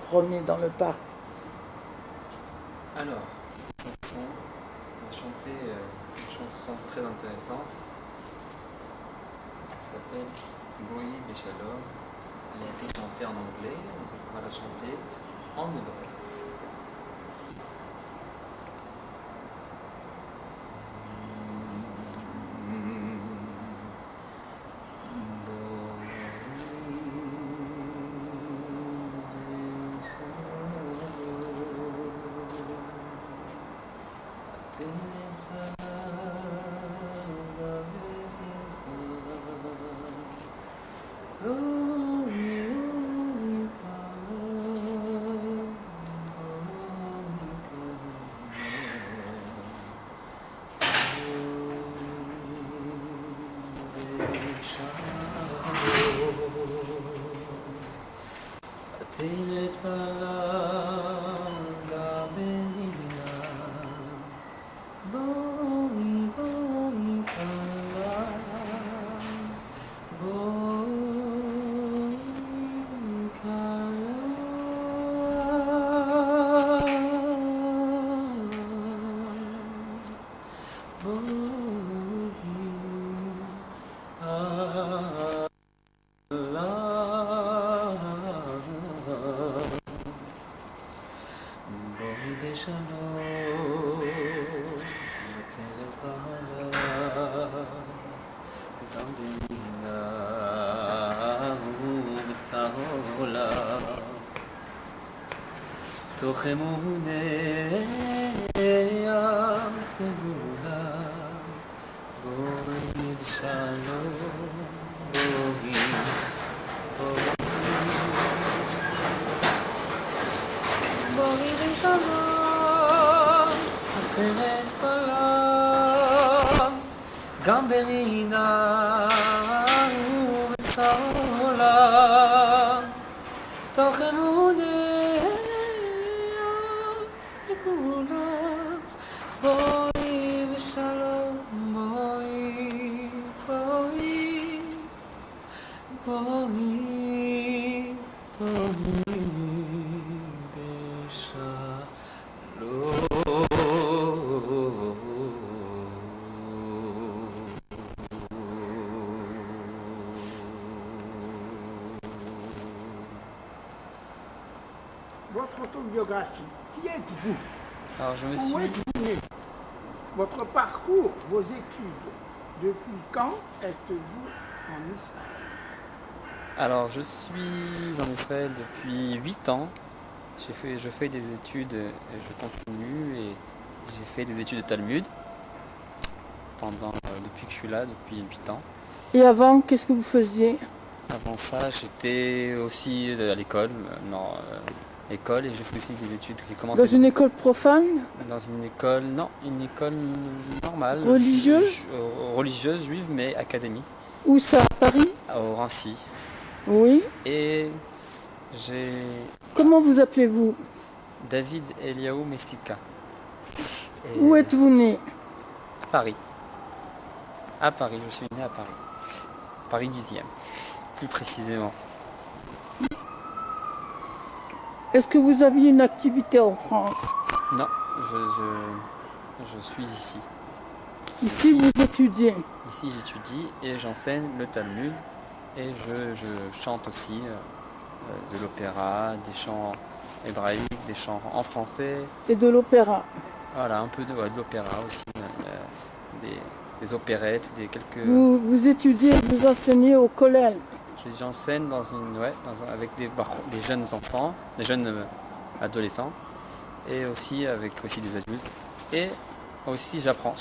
promener dans le parc? Alors, on va chanter une chanson très intéressante. Elle s'appelle Bohi Beshalom. Elle a été chantée en anglais, on va la chanter en hébreu. תוך אמוני הסגולה בואי בשלום בואי בואי בשלום עטרת פלם גם ברינה ובתעולה תוך אמוני בואי בשלום בואי בואי בואי בואי Votre autobiographie, qui êtes-vous? Alors je me Où suis... êtes-vous né? Votre parcours, vos études, depuis quand êtes-vous en Israël? Alors je suis en Israël depuis 8 ans. Je fais des études et je continue et j'ai fait des études de Talmud depuis que je suis là, depuis 8 ans. Et avant, qu'est-ce que vous faisiez? Avant ça, j'étais aussi à l'école, école, et j'ai fait aussi des études qui commençaient... Dans une école profane? Dans une école, non, une école normale. Religieuse? Religieuse, juive, mais académique. Où ça, à Paris? Au Rancy. Oui. Et j'ai... Comment vous appelez-vous? David Eliaou Messika. Et Où êtes-vous né? à Paris. À Paris, je suis né à Paris. Paris 10e, plus précisément. Est-ce que vous aviez une activité en France? Non, je suis ici. Ici, vous étudiez? Ici, j'étudie et j'enseigne le Talmud et je chante aussi de l'opéra, des chants hébraïques, des chants en français. Et de l'opéra? Voilà, un peu de l'opéra aussi, des opérettes, quelques... Vous étudiez, vous enseignez au collège? J'enseigne avec des jeunes enfants, des jeunes adolescents, et aussi avec aussi des adultes. Et aussi j'apprends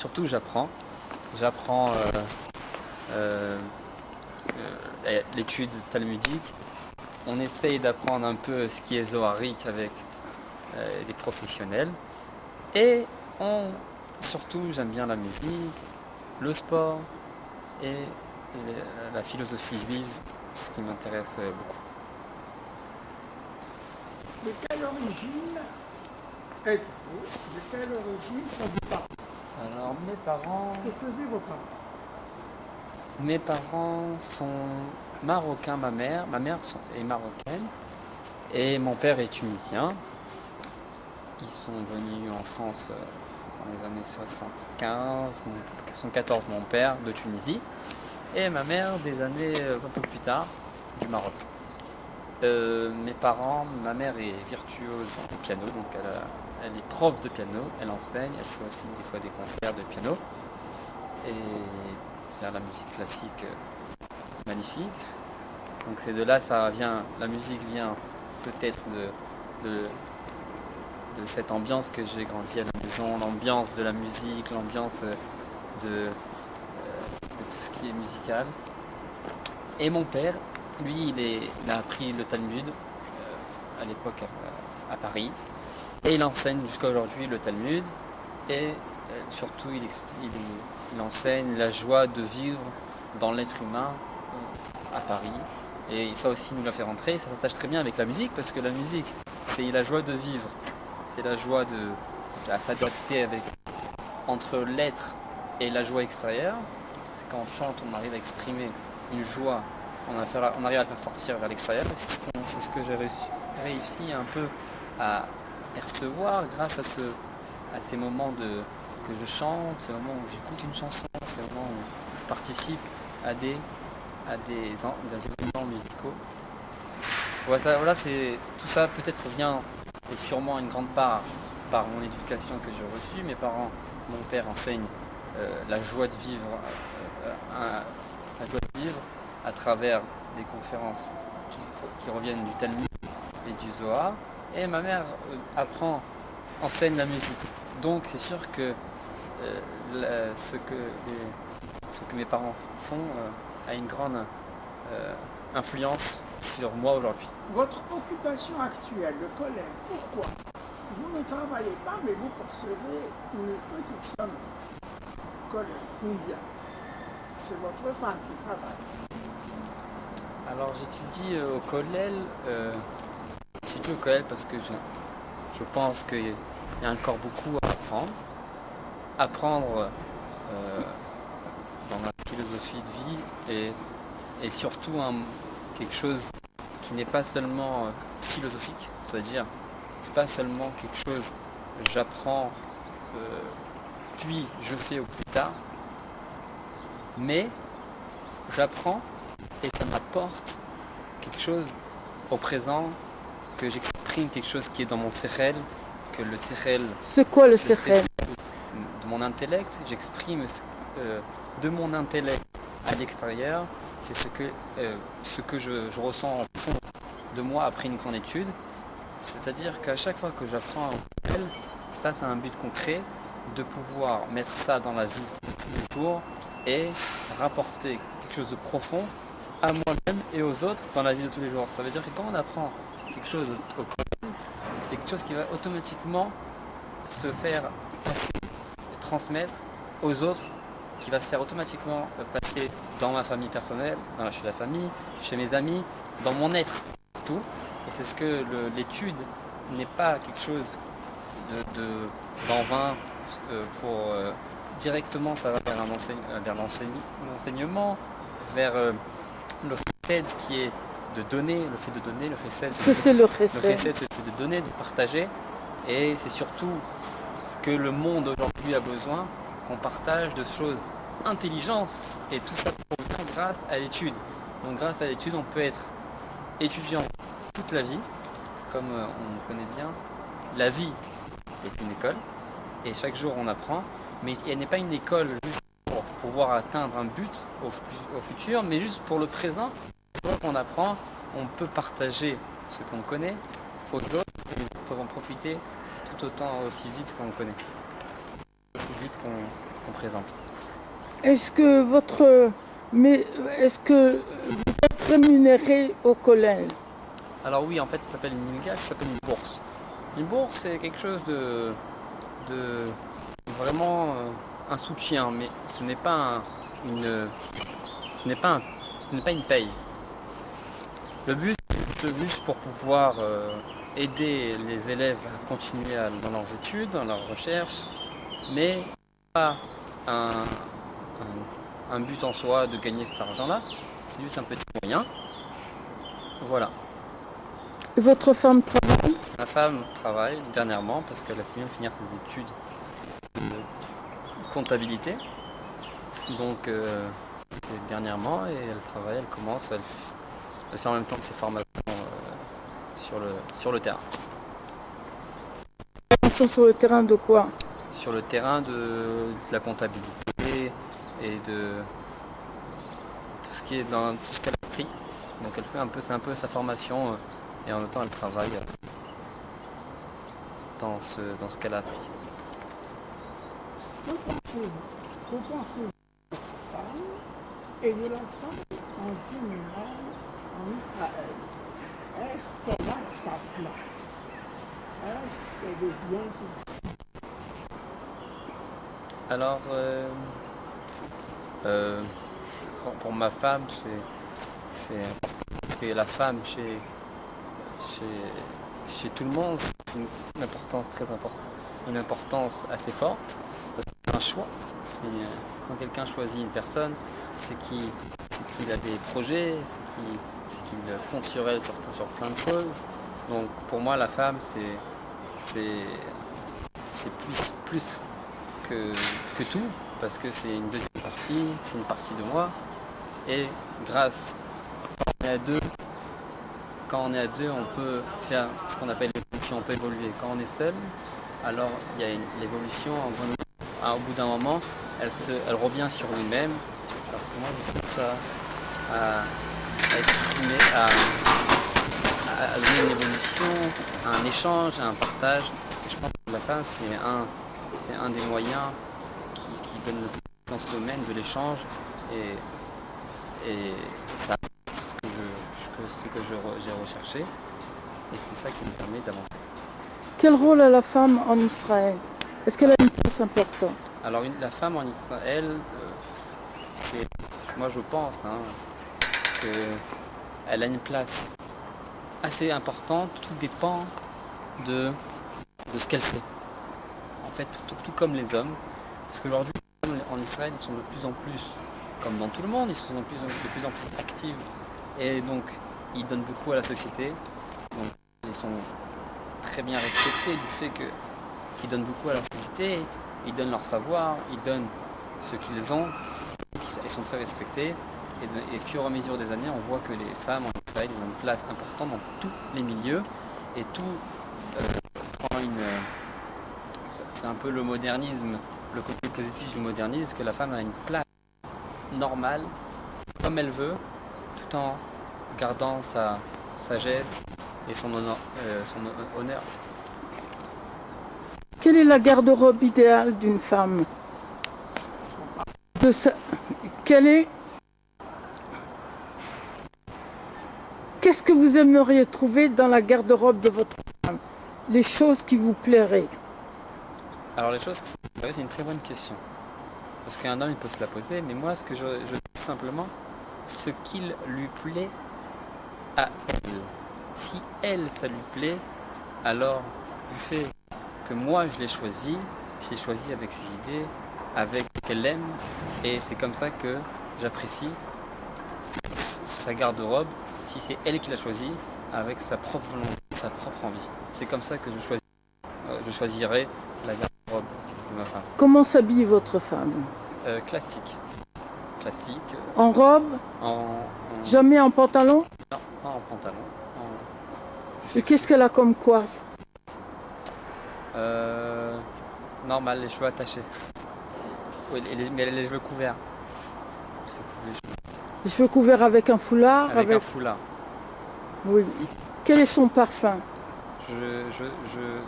l'étude talmudique. On essaye d'apprendre un peu ce qui est zoharique avec des professionnels. Et surtout j'aime bien la musique, le sport et la philosophie juive, ce qui m'intéresse beaucoup. De quelle origine êtes-vous? De quelle origine sont vos parents? Alors mes parents... Que faisaient vos parents? Mes parents sont marocains, ma mère est marocaine Et mon père est tunisien. Ils sont venus en France dans les années 75, 74 mon père de Tunisie et ma mère des années un peu plus tard du Maroc. Mes parents, ma mère est virtuose au piano, donc elle est prof de piano, elle enseigne, elle fait aussi des fois des concerts de piano et c'est la musique classique magnifique. Donc c'est de là ça vient, la musique vient peut-être de cette ambiance que j'ai grandi à la maison, l'ambiance de la musique, l'ambiance de tout ce qui est musical. Et mon père, lui, il a appris le Talmud à l'époque à Paris. Et il enseigne jusqu'à aujourd'hui le Talmud. Et surtout, il enseigne la joie de vivre dans l'être humain à Paris. Et ça aussi nous l'a fait rentrer. Ça s'attache très bien avec la musique parce que la musique, c'est la joie de vivre. C'est la joie à s'adapter entre l'être et la joie extérieure. C'est quand on chante, on arrive à exprimer une joie, on arrive à la faire sortir vers l'extérieur. C'est ce que j'ai réussi un peu à percevoir grâce à ces moments que je chante, ces moments où j'écoute une chanson, ces moments où je participe à des événements musicaux. Voilà, tout ça peut-être vient et sûrement une grande part par mon éducation que j'ai reçue. Mes parents, mon père enseigne la joie de vivre, à travers des conférences qui reviennent du Talmud et du Zohar. Et ma mère enseigne la musique. Donc c'est sûr que ce que mes parents font a une grande influence sur moi aujourd'hui. Votre occupation actuelle, le collège, pourquoi? Vous ne travaillez pas, mais vous percevez une petite somme. Collège, combien? C'est votre femme qui travaille. Alors j'étudie au collège, parce que je pense qu'il y a encore beaucoup à apprendre. Apprendre dans ma philosophie de vie et surtout quelque chose qui n'est pas seulement philosophique, c'est-à-dire c'est pas seulement quelque chose que j'apprends puis je fais au plus tard, mais j'apprends et ça m'apporte quelque chose au présent, que j'exprime quelque chose qui est dans mon sérel, que le sérel... C'est quoi le sérel? De mon intellect, j'exprime de mon intellect à l'extérieur, c'est ce que je ressens au fond de moi après une grande étude. C'est-à-dire qu'à chaque fois que j'apprends un sérel, ça c'est un but concret, de pouvoir mettre ça dans la vie du jour et rapporter quelque chose de profond à moi-même et aux autres dans la vie de tous les jours. Ça veut dire que quand on apprend quelque chose au collège, c'est quelque chose qui va automatiquement se faire transmettre aux autres, qui va se faire automatiquement passer dans ma famille personnelle, chez la famille, chez mes amis, dans mon être, tout. Et c'est ce que l'étude n'est pas quelque chose d'en vain pour directement ça va vers l'enseignement, vers le fait qui est de donner, le fait de donner, le chesed, c'est le chesed. Le chesed, c'est de donner, de partager, et c'est surtout ce que le monde aujourd'hui a besoin, qu'on partage de choses intelligence, et tout ça provient grâce à l'étude. Donc grâce à l'étude, on peut être étudiant toute la vie, comme on connaît bien. La vie est une école, et chaque jour on apprend, mais elle n'est pas une école juste pour pouvoir atteindre un but au futur, mais juste pour le présent. On apprend, on peut partager ce qu'on connaît aux autres, et ils peuvent en profiter tout autant aussi vite qu'on connaît, plus vite qu'on présente. Est-ce que vous êtes rémunéré au collège? Alors oui, en fait, ça s'appelle une IMGA, ça s'appelle une bourse. Une bourse, c'est quelque chose de vraiment un soutien, mais ce n'est pas une paye. Le but, c'est pour pouvoir aider les élèves à continuer dans leurs études, dans leurs recherches, mais pas un but en soi de gagner cet argent-là. C'est juste un petit moyen. Voilà. Et votre femme travaille? Ma femme travaille dernièrement parce qu'elle a fini de finir ses études de comptabilité. Donc c'est dernièrement et elle travaille, elle commence, elle fait en même temps ses formations sur le terrain. Sur le terrain de quoi? Sur le terrain de la comptabilité et de tout ce qui est dans tout ce qu'elle a appris. Donc elle fait c'est un peu sa formation et en même temps elle travaille dans ce qu'elle a appris. Que pensez-vous de la femme et de la femme en général en Israël? Est-ce qu'elle a sa place? Est-ce qu'elle est bien tout? Alors pour ma femme, c'est et la femme chez tout le monde, c'est une importance très importante, une importance assez forte. C'est un choix. Quand quelqu'un choisit une personne, c'est qu'il a des projets, c'est qu'il compte sur elle sur plein de choses. Donc pour moi, la femme, c'est plus que tout, parce que c'est une deuxième partie, c'est une partie de moi. Et grâce quand on est à deux, on peut faire ce qu'on appelle l'évolution, on peut évoluer. Quand on est seul, alors il y a l'évolution, au bout d'un moment, elle revient sur lui-même. Alors que moi, je trouve ça à exprimer, à donner une évolution, un échange, un partage. Et je pense que la femme, c'est un des moyens qui donne dans ce domaine de l'échange et ce que j'ai recherché, et c'est ça qui me permet d'avancer. Quel rôle a la femme en Israël? Est-ce qu'elle a une place importante? Alors la femme en Israël, moi je pense qu'elle a une place assez importante, tout dépend de ce qu'elle fait. En fait, tout comme les hommes, parce qu'aujourd'hui, les femmes en Israël, ils sont de plus en plus, comme dans tout le monde, ils sont de plus en plus actives, et donc ils donnent beaucoup à la société. Donc ils sont très bien respectés du fait qu'ils donnent beaucoup à la société, ils donnent leur savoir, ils donnent ce qu'ils ont, ils sont très respectés. Et au fur et à mesure des années, on voit que les femmes en Israël, ils ont une place importante dans tous les milieux, et tout prend c'est un peu le modernisme, le côté positif du modernisme, que la femme a une place normale, comme elle veut, tout en gardant sa sagesse et son honneur. Quelle est la garde-robe idéale d'une femme? Qu'est-ce que vous aimeriez trouver dans la garde-robe de votre femme? Les choses qui vous plairaient? Alors les choses qui me plairaient, c'est une très bonne question. Parce qu'un homme, il peut se la poser, mais moi, ce que je dis tout simplement, ce qu'il lui plaît à elle. Si elle, ça lui plaît, alors du fait que moi, je l'ai choisi avec ses idées, avec ce qu'elle aime, et c'est comme ça que j'apprécie sa garde-robe, si c'est elle qui l'a choisi, avec sa propre volonté, sa propre envie. C'est comme ça que je choisirai la garde-robe de ma femme. Comment s'habille votre femme? Classique. En robe? Jamais en pantalon? Non, pas en pantalon. Et qu'est-ce qu'elle a comme coiffe? Normal, les cheveux attachés. Oui, mais elle a les cheveux couverts. Les cheveux couverts avec un foulard? Avec un foulard. Oui. Quel est son parfum?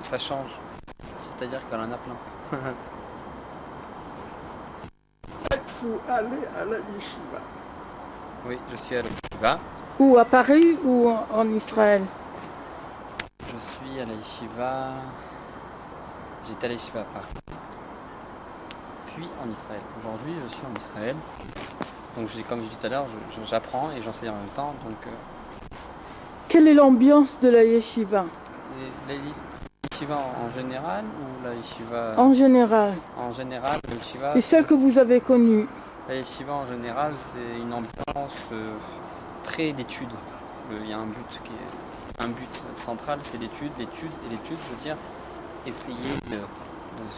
Ça change. C'est-à-dire qu'elle en a plein. Êtes-vous allé à la yeshiva? Oui, je suis à la yeshiva. Où? À Paris ou en Israël? Je suis à la yeshiva. J'étais à la yeshiva à Paris. Puis en Israël. Aujourd'hui, je suis en Israël. Donc, comme je disais tout à l'heure, j'apprends et j'enseigne en même temps. Donc, quelle est l'ambiance de la yeshiva? La yeshiva en général ou la yeshiva? En général. En général, la yeshiva. Et celle que vous avez connue? La yeshiva en général, c'est une ambiance très d'études. il y a un but qui est un but central, c'est l'étude, c'est-à-dire essayer de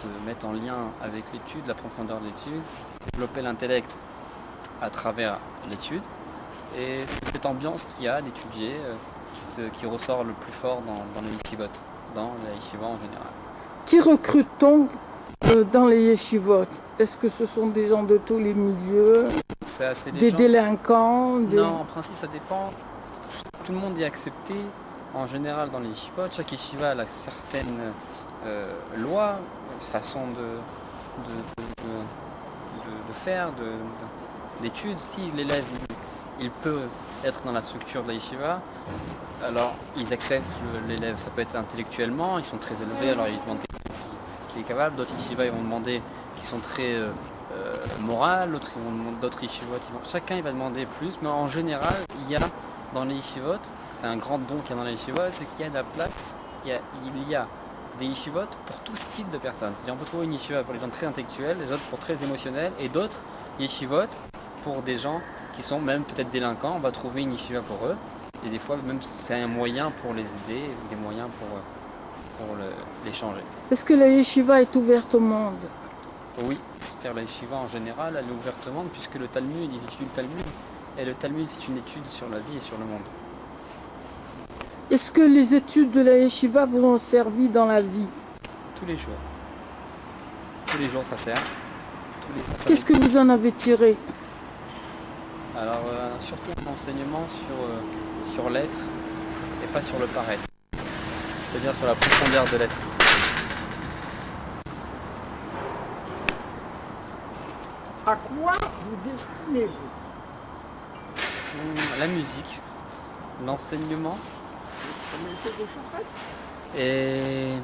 se mettre en lien avec l'étude, la profondeur de l'étude, développer l'intellect à travers l'étude, et cette ambiance qu'il y a d'étudier qui ressort le plus fort dans les yeshivot, dans la yeshiva en général. Qui recrute-t-on dans les yeshivot? Est-ce que ce sont des gens de tous les milieux, des délinquants Non, en principe ça dépend. Tout le monde est accepté en général dans les yeshivot. Chaque yeshiva a certaines lois, façon de faire, d'études. Si l'élève il peut être dans la structure de la yeshiva, alors ils acceptent l'élève. Ça peut être intellectuellement, ils sont très élevés, alors ils demandent qui est capable. D'autres yeshivas ils vont demander qui sont très morales, d'autres yeshivot chacun il va demander plus, mais en général il y a dans les yeshivot, c'est un grand don qu'il y a dans les yeshivot, c'est qu'il y a de la place, il y a des yeshivot pour tout style de personnes. C'est-à-dire on peut trouver une yeshiva pour les gens très intellectuels, les autres pour très émotionnels, et d'autres yeshivot pour des gens qui sont même peut-être délinquants, on va trouver une yeshiva pour eux, et des fois même c'est un moyen pour les aider, des moyens pour les changer. Est-ce que la yeshiva est ouverte au monde? Oui, c'est-à-dire la yeshiva en général, elle est ouverte au monde, puisque le Talmud, ils étudient le Talmud, et le Talmud c'est une étude sur la vie et sur le monde. Est-ce que les études de la yeshiva vous ont servi dans la vie? Tous les jours. Tous les jours ça sert. Qu'est-ce que vous en avez tiré? Alors surtout un enseignement sur l'être et pas sur le paraître. C'est-à-dire sur la profondeur de l'être. À quoi vous destinez-vous? La musique, l'enseignement et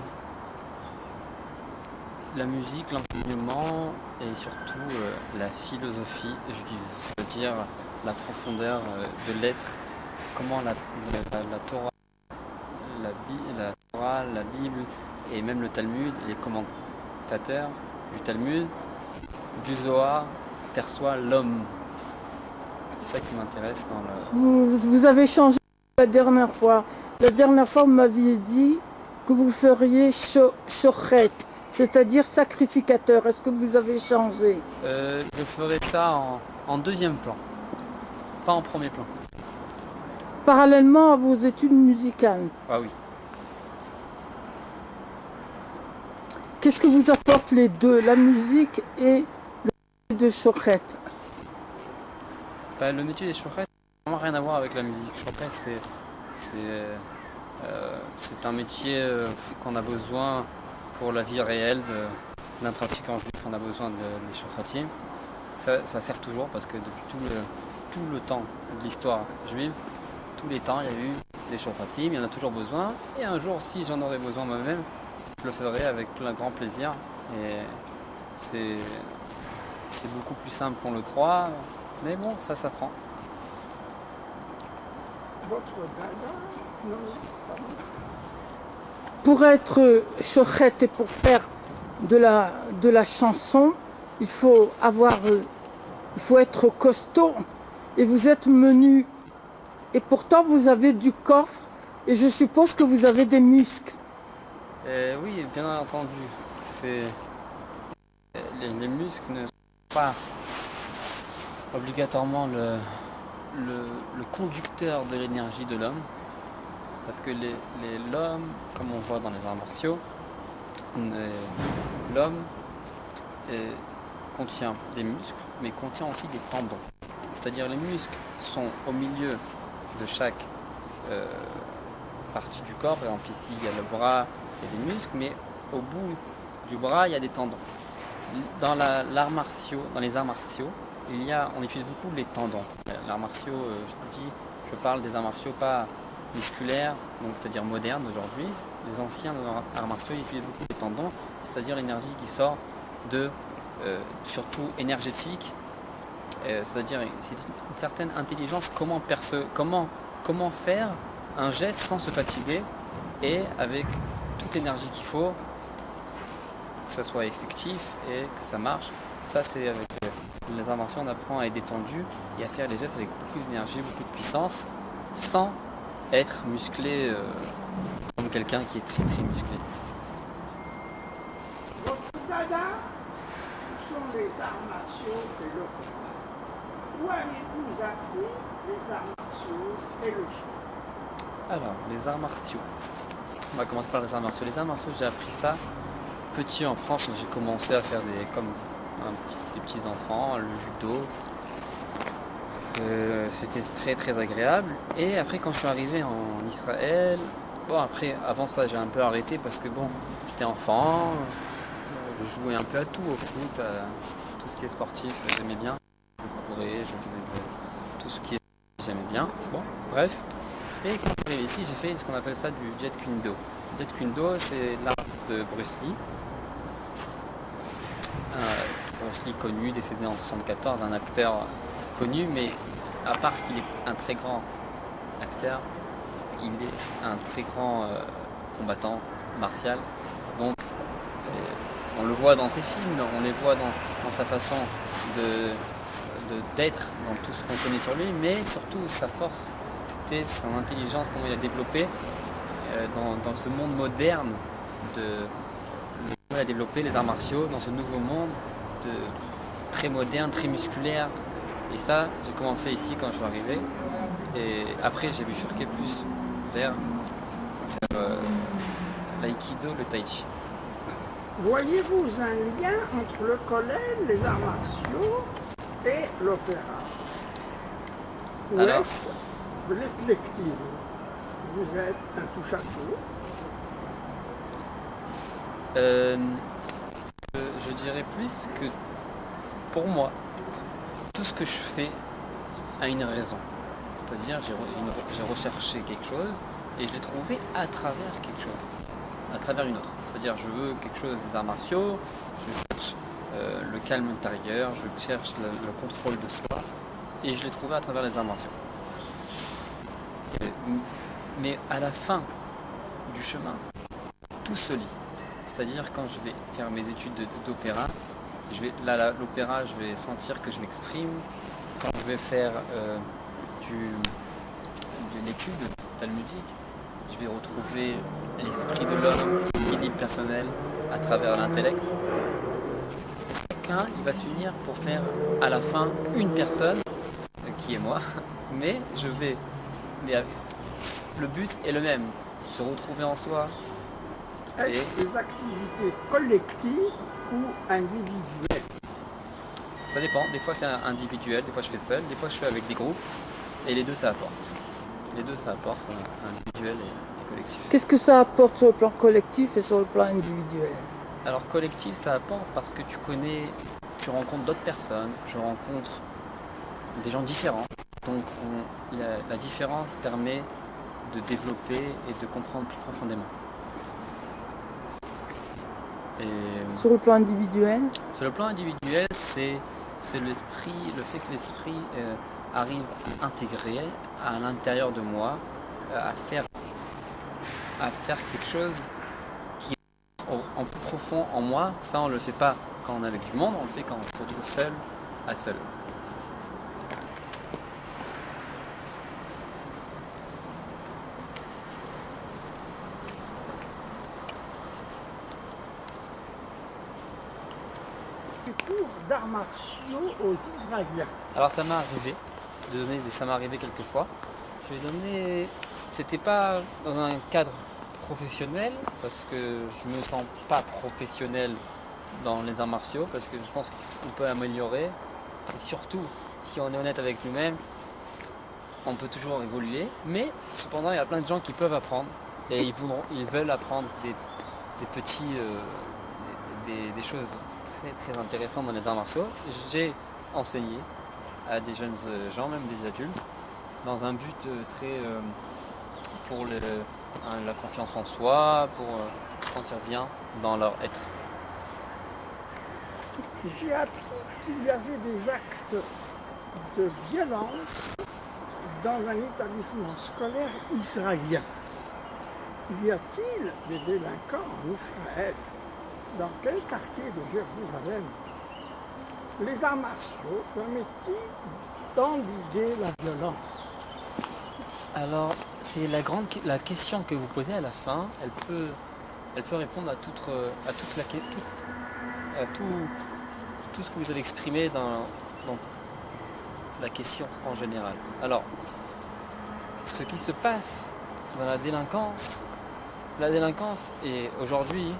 la musique, l'enseignement et surtout la philosophie juive, c'est-à-dire la profondeur de l'être, comment la Torah, la Bible et même le Talmud et les commentateurs du Talmud, du Zohar perçoit l'homme. C'est ça qui m'intéresse dans le... Vous avez changé la dernière fois. La dernière fois, vous m'aviez dit que vous feriez shochet, c'est-à-dire sacrificateur. Est-ce que vous avez changé? Je ferai ça en deuxième plan, pas en premier plan. Parallèlement à vos études musicales. Ah oui. Qu'est-ce que vous apportent les deux, la musique et le métier de shochet? Le métier des shochet n'a vraiment rien à voir avec la musique. Shochet, c'est un métier qu'on a besoin pour la vie réelle d'un pratiquant juif. On a besoin des shochatim. Ça sert toujours parce que depuis tout le temps de l'histoire juive, tous les temps, il y a eu des shochatim, il y en a toujours besoin. Et un jour, si j'en aurais besoin moi-même, je le ferai avec plein grand plaisir. Et c'est beaucoup plus simple qu'on le croit. Mais bon, ça s'apprend. Votre dada? Non, pardon. Pour être shochet et pour faire de la chanson, il faut être costaud. Et vous êtes menu. Et pourtant, vous avez du coffre. Et je suppose que vous avez des muscles. Oui, bien entendu. Les muscles ne sont pas obligatoirement le conducteur de l'énergie de l'homme, parce que l'homme, comme on voit dans les arts martiaux, l'homme contient des muscles, mais contient aussi des tendons. C'est-à-dire les muscles sont au milieu de chaque partie du corps. Par exemple ici il y a le bras, il y a des muscles, mais au bout du bras il y a des tendons. Dans les arts martiaux, on utilise beaucoup les tendons. L'art martiaux, je parle des arts martiaux pas musculaires, donc c'est-à-dire modernes aujourd'hui. Les anciens arts martiaux utilisent beaucoup les tendons, c'est-à-dire l'énergie qui sort surtout énergétique. C'est-à-dire c'est une certaine intelligence, comment faire un geste sans se fatiguer et avec toute l'énergie qu'il faut, que ça soit effectif et que ça marche. Ça, c'est avec les arts martiaux, on apprend à être détendu et à faire les gestes avec beaucoup d'énergie, beaucoup de puissance, sans être musclé comme quelqu'un qui est très très musclé. Votre dada, ce sont les arts martiaux et l'opéra. Où avez-vous appris les arts martiaux et le chant? Alors, les arts martiaux. On va commencer par les arts martiaux. Les arts martiaux, j'ai appris ça petit en France. J'ai commencé à faire comme des petits enfants, le judo. C'était très très agréable. Et après, quand je suis arrivé en Israël, bon, après, avant ça, j'ai un peu arrêté parce que bon, j'étais enfant, je jouais un peu à tout, au foot, à tout ce qui est sportif, j'aimais bien. Je courais, je faisais tout ce qui est j'aimais bien. Bon, bref. Et quand je suis arrivé ici, j'ai fait ce qu'on appelle ça du Jet Kundo. Jet Kundo, c'est l'art de Bruce Lee. Bruce Lee connu, décédé en 1974, un acteur connu, mais à part qu'il est un très grand acteur, il est un très grand combattant martial. Donc on le voit dans ses films, on les voit dans sa façon d'être, dans tout ce qu'on connaît sur lui, mais surtout sa force, c'était son intelligence, comment il a développé dans ce monde moderne, il a développé les arts martiaux dans ce nouveau monde très moderne, très musculaire. Et ça, j'ai commencé ici quand je suis arrivé. Et après, j'ai bifurqué plus vers l'aïkido, le tai chi. Voyez-vous un lien entre le collège, les arts martiaux et l'opéra? Ou Alors, est-ce de l'éclectisme? Vous êtes un touche-à-tout? Je dirais plus que pour moi, tout ce que je fais a une raison. C'est-à-dire, j'ai recherché quelque chose et je l'ai trouvé à travers quelque chose, à travers une autre. C'est-à-dire, je veux quelque chose des arts martiaux, je cherche le calme intérieur, je cherche le contrôle de soi et je l'ai trouvé à travers les arts martiaux. Mais à la fin du chemin, tout se lie. C'est-à-dire, quand je vais faire mes études d'opéra, l'opéra, je vais sentir que je m'exprime. Quand je vais faire d'une étude talmudique, je vais retrouver l'esprit de l'homme, l'équilibre personnel à travers l'intellect. Chacun, il va s'unir pour faire à la fin une personne, qui est moi, mais le but est le même, se retrouver en soi. Est-ce des activités collectives ou individuelles? Ça dépend, des fois c'est individuel, des fois je fais seul, des fois je fais avec des groupes, et les deux ça apporte. Les deux ça apporte, individuel et collectif. Qu'est-ce que ça apporte sur le plan collectif et sur le plan individuel? Alors collectif ça apporte parce que tu rencontres d'autres personnes, je rencontre des gens différents, donc la différence permet de développer et de comprendre plus profondément. Et Sur le plan individuel? sur le plan individuel, c'est l'esprit, le fait que l'esprit arrive à intégrer à l'intérieur de moi, à faire quelque chose qui est en plus profond en moi. Ça, on ne le fait pas quand on est avec du monde, on le fait quand on se retrouve seul à seul. Du cours d'arts martiaux aux Israéliens. Alors ça m'est arrivé quelques fois. C'était pas dans un cadre professionnel, parce que je me sens pas professionnel dans les arts martiaux, parce que je pense qu'on peut améliorer. Et surtout, si on est honnête avec nous-mêmes, on peut toujours évoluer. Mais cependant, il y a plein de gens qui peuvent apprendre, et ils veulent apprendre des choses très très intéressantes dans les arts martiaux. J'ai enseigné à des jeunes gens, même des adultes, dans un but pour la confiance en soi, pour se sentir bien dans leur être. J'ai appris qu'il y avait des actes de violence dans un établissement scolaire israélien. Y a-t-il des délinquants en Israël? Dans quel quartier de Jérusalem? Les arts martiaux permettent-ils d'endiguer la violence? Alors, c'est la question que vous posez à la fin, elle peut répondre à tout ce que vous avez exprimé dans la question en général. Alors, ce qui se passe dans la délinquance est aujourd'hui,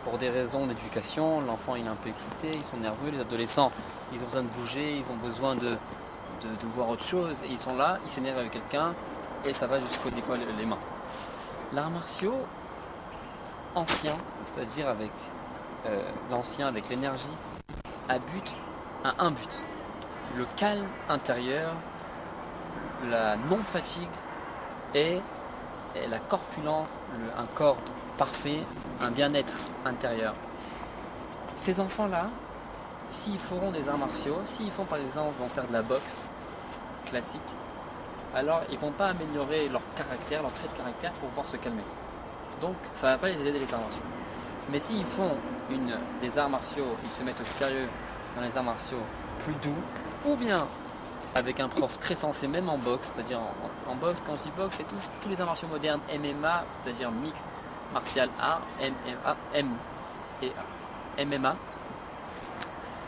pour des raisons d'éducation, l'enfant il est un peu excité, ils sont nerveux, les adolescents ils ont besoin de bouger, ils ont besoin de voir autre chose, et ils sont là, ils s'énervent avec quelqu'un, et ça va jusqu'au des fois les mains. L'art martiaux ancien, c'est-à-dire avec l'ancien, avec l'énergie, a un but, le calme intérieur, la non-fatigue et la corpulence, un corps parfait, un bien-être intérieur. Ces enfants-là, s'ils feront des arts martiaux, s'ils font par exemple, vont faire de la boxe classique, alors ils ne vont pas améliorer leur caractère, leur trait de caractère pour pouvoir se calmer. Donc ça ne va pas les aider les arts martiaux. Mais s'ils font des arts martiaux, ils se mettent au sérieux dans les arts martiaux plus doux, ou bien avec un prof très sensé, même en boxe, c'est-à-dire en boxe, quand je dis boxe, c'est tous les arts martiaux modernes, MMA, c'est-à-dire mix martial art, MMA,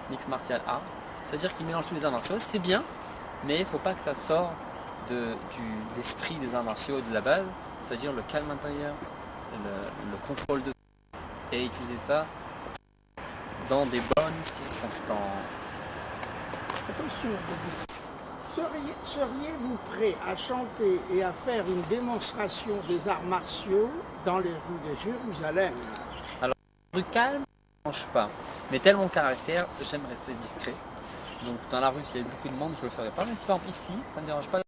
mix martial art, c'est-à-dire qu'ils mélangent tous les arts martiaux, c'est bien, mais il ne faut pas que ça sorte de l'esprit des arts martiaux de la base, c'est-à-dire le calme intérieur, le contrôle de soi, et utiliser ça dans des bonnes circonstances. Attention, seriez-vous prêt à chanter et à faire une démonstration des arts martiaux dans les rues de Jérusalem? Alors, rue calme, je ne mange pas. Mais tel mon caractère, j'aime rester discret. Donc dans la rue, s'il y a beaucoup de monde, je ne le ferai pas. Mais si par exemple ici, ça ne me dérange pas.